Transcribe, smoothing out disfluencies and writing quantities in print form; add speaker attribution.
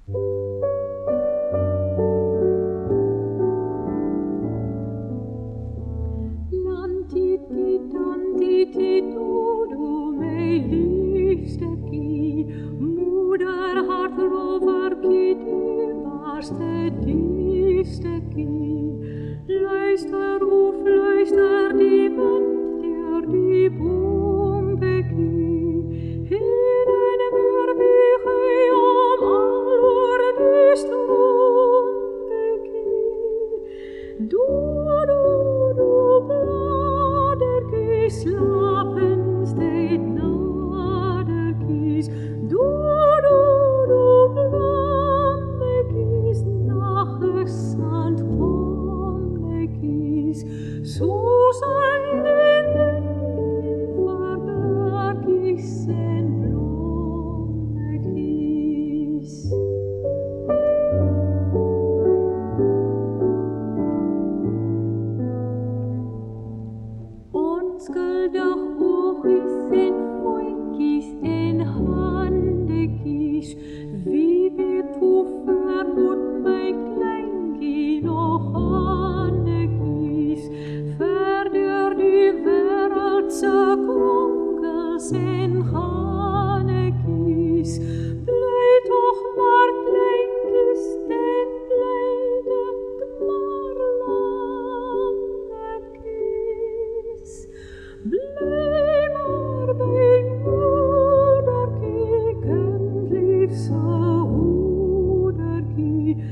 Speaker 1: Du, mijn liefste kie, moeder hart rover kie, dierbaarste, diefste kie. Luister, hoe fluister die wind door die boombekie. Heen en weer weeg hij om al oor die stroombekie. Doe, bladerkies, slapen steeds naderkies. Doe, blommekies, nachtzand kommekies. Zo zijn de verberkies en blommekies. Onschuldig oogjes en voetjes en handekies. Wie weet hoe ver moet mijn kleinkie nog handekies. Verder die wereldse kronkels en gannekies. Blij toch maar kleinkies en blijde maar langekies. Blij maar bij moederkie, kind liefste hoederkie.